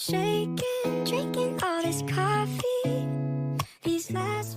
shaking, drinking all this coffee. These last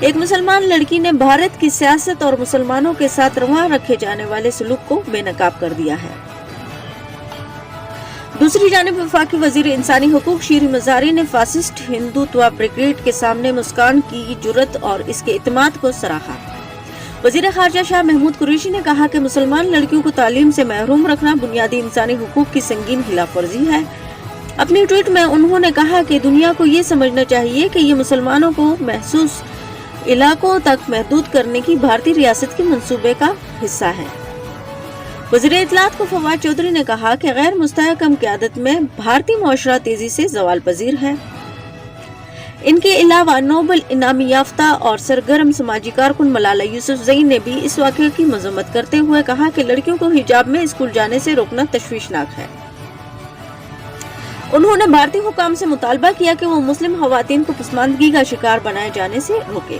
ایک مسلمان لڑکی نے بھارت کی سیاست اور مسلمانوں کے ساتھ رواں رکھے جانے والے سلوک کو بے نقاب کر دیا ہے۔ دوسری جانب وفاقی وزیر انسانی حقوق شیریں مزاری نے فاسسٹ ہندوتوا بریگیڈ کے سامنے مسکان کی جرات اور اس کے اعتماد کو سراہا۔ وزیر خارجہ شاہ محمود قریشی نے کہا کہ مسلمان لڑکیوں کو تعلیم سے محروم رکھنا بنیادی انسانی حقوق کی سنگین خلاف ورزی ہے۔ اپنی ٹویٹ میں انہوں نے کہا کہ دنیا کو یہ سمجھنا چاہیے کہ یہ مسلمانوں کو محسوس علاقوں تک محدود کرنے کی بھارتی ریاست کے منصوبے کا حصہ ہے۔ وزیر اطلاعات کو فواد چودھری نے کہا کہ غیر مستحکم قیادت میں بھارتی معاشرہ تیزی سے زوال پذیر ہے۔ ان کے علاوہ نوبل انعام یافتہ اور سرگرم سماجی کارکن ملالہ یوسفزئی نے بھی اس واقعے کی مذمت کرتے ہوئے کہا کہ لڑکیوں کو حجاب میں اسکول جانے سے روکنا تشویشناک ہے۔ انہوں نے بھارتی حکام سے مطالبہ کیا کہ وہ مسلم خواتین کو پسماندگی کا شکار بنائے جانے سے روکے۔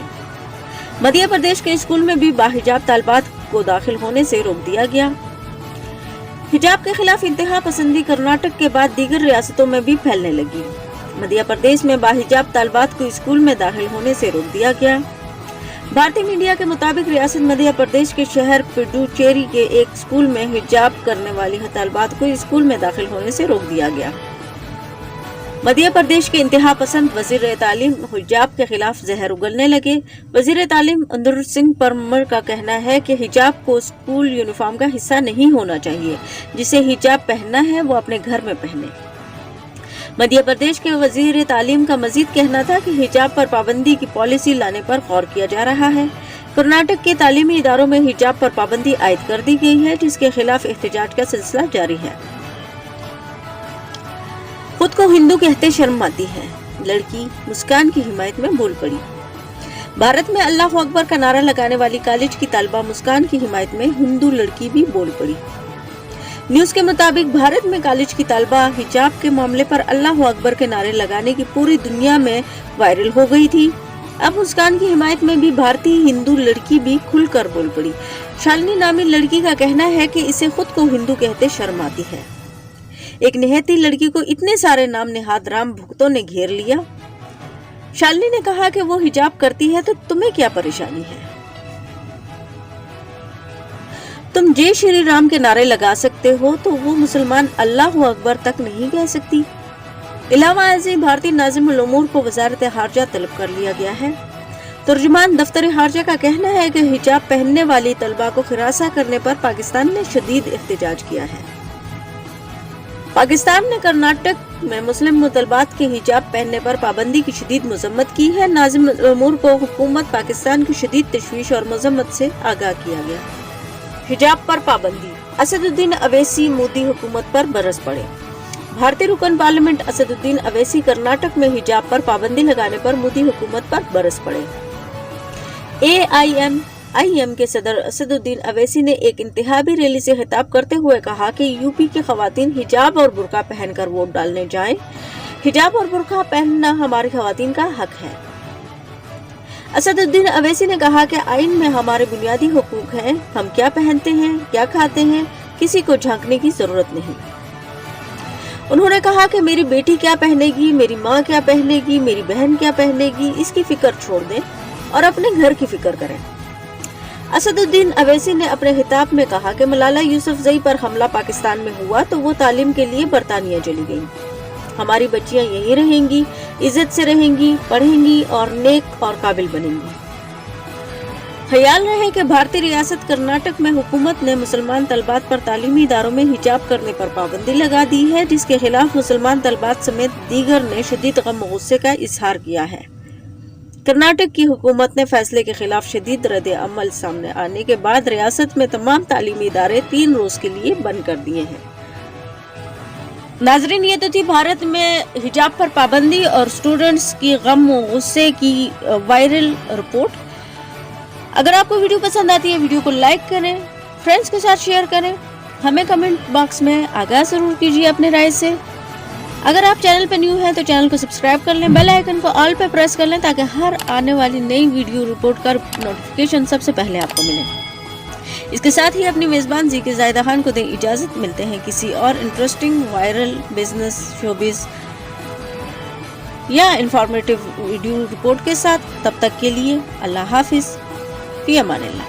مدھیہ پردیش کے اسکول میں بھی باحجاب طالبات کو داخل ہونے سے روک دیا گیا۔ حجاب کے خلاف انتہا پسندی کرناٹک کے بعد دیگر ریاستوں میں بھی پھیلنے لگی۔ مدھیہ پردیش میں باحجاب طالبات کو اسکول میں داخل ہونے سے روک دیا گیا۔ بھارتی میڈیا کے مطابق ریاست مدھیہ پردیش کے شہر پڈوچیری کے ایک اسکول میں حجاب کرنے والی طالبات کو اسکول میں داخل ہونے سے روک دیا گیا۔ مدھیہ پردیش کے انتہا پسند وزیر تعلیم حجاب کے خلاف زہر اگلنے لگے۔ وزیر تعلیم اندر سنگھ پرمر کا کہنا ہے کہ حجاب کو اسکول یونیفارم کا حصہ نہیں ہونا چاہیے۔ جسے حجاب پہننا ہے وہ اپنے گھر میں پہنے۔ مدھیہ پردیش کے وزیر تعلیم کا مزید کہنا تھا کہ حجاب پر پابندی کی پالیسی لانے پر غور کیا جا رہا ہے۔ کرناٹک کے تعلیمی اداروں میں حجاب پر پابندی عائد کر دی گئی ہے، جس کے خلاف احتجاج کا سلسلہ جاری ہے۔ خود کو ہندو کہتے شرم آتی ہے، لڑکی مسکان کی حمایت میں بول پڑی۔ بھارت میں اللہ اکبر کا نعرہ لگانے والی کالج کی طالبہ مسکان کی حمایت میں ہندو لڑکی بھی بول پڑی۔ نیوز کے مطابق بھارت میں کالج کی طالبہ حجاب کے معاملے پر اللہ اکبر کے نعرے لگانے کی پوری دنیا میں وائرل ہو گئی تھی۔ اب مسکان کی حمایت میں بھی بھارتی ہندو لڑکی بھی کھل کر بول پڑی۔ شالنی نامی لڑکی کا کہنا ہے کہ اسے خود کو ہندو کہتے شرم آتی ہے۔ ایک نہتی لڑکی کو اتنے سارے نام نہاد رام بھکتوں نے گھیر لیا۔ شالنی نے کہا کہ وہ حجاب کرتی ہے تو تمہیں کیا پریشانی ہے؟ تم جے شری رام کے نعرے لگا سکتے ہو تو وہ مسلمان اللہ اکبر تک نہیں کہہ سکتی۔ علاوہ ازیں بھارتی ناظم الامور کو وزارت خارجہ طلب کر لیا گیا ہے۔ ترجمان دفتر خارجہ کا کہنا ہے کہ حجاب پہننے والی طلبہ کو ہراساں کرنے پر پاکستان نے شدید احتجاج کیا ہے۔ پاکستان نے کرناٹک میں مسلم مطالبات کے حجاب پہننے پر پابندی کی شدید مذمت کی ہے۔ ناظم الامور کو حکومت پاکستان کی شدید تشویش اور مذمت سے آگاہ کیا گیا۔ حجاب پر پابندی، اسد الدین اویسی مودی حکومت پر برس پڑے۔ بھارتی رکن پارلیمنٹ اسد الدین اویسی کرناٹک میں حجاب پر پابندی لگانے پر مودی حکومت پر برس پڑے۔ AIM کے صدر اسد الدین اویسی نے ایک انتخابی ریلی سے خطاب کرتے ہوئے کہا کہ یوپی کی خواتین حجاب اور برقع پہن کر ووٹ ڈالنے جائیں۔ حجاب اور برقع پہننا ہماری خواتین کا حق ہے۔ اسد الدین اویسی نے کہا کہ آئین میں ہمارے بنیادی حقوق ہیں، ہم کیا پہنتے ہیں، کیا کھاتے ہیں، کسی کو جھانکنے کی ضرورت نہیں۔ انہوں نے کہا کہ میری بیٹی کیا پہنے گی، میری ماں کیا پہنے گی، میری بہن کیا پہنے گی، اس کی فکر چھوڑ دیں اور اپنے گھر کی فکر کریں۔ اسد الدین اویسی نے اپنے خطاب میں کہا کہ ملالہ یوسفزئی پر حملہ پاکستان میں ہوا تو وہ تعلیم کے لیے برطانیہ چلی گئیں۔ ہماری بچیاں یہیں رہیں گی، عزت سے رہیں گی، پڑھیں گی اور نیک اور قابل بنیں گی۔ خیال رہے کہ بھارتی ریاست کرناٹک میں حکومت نے مسلمان طلبات پر تعلیمی اداروں میں حجاب کرنے پر پابندی لگا دی ہے، جس کے خلاف مسلمان طلبات سمیت دیگر نے شدید غم و غصے کا اظہار کیا ہے۔ کرناٹک کی حکومت نے فیصلے کے خلاف شدید رد عمل سامنے آنے کے بعد ریاست میں تمام تعلیمی ادارے 3 روز کے لیے بند کر دیے ہیں۔ ناظرین، یہ تو تھی بھارت میں حجاب پر پابندی اور اسٹوڈنٹس کی غم و غصے کی وائرل رپورٹ۔ اگر آپ کو ویڈیو پسند آتی ہے ویڈیو کو لائک کریں، فرینڈز کے ساتھ شیئر کریں، ہمیں کمنٹ باکس میں آگاہ ضرور کیجیے اپنے رائے سے۔ اگر آپ چینل پہ نیو ہیں تو چینل کو سبسکرائب کر لیں، بیل آئیکن کو آل پہ پریس کر لیں تاکہ ہر آنے والی نئی ویڈیو رپورٹ کا نوٹیفیکیشن سب سے پہلے آپ کو ملے۔ اس کے ساتھ ہی اپنی میزبان ذکی زاہدہ خان کو دیں اجازت، ملتے ہیں کسی اور انٹرسٹنگ وائرل بزنس شوبز یا انفارمیٹیو ویڈیو رپورٹ کے ساتھ. تب تک کے لیے اللہ حافظ، فی امان اللہ.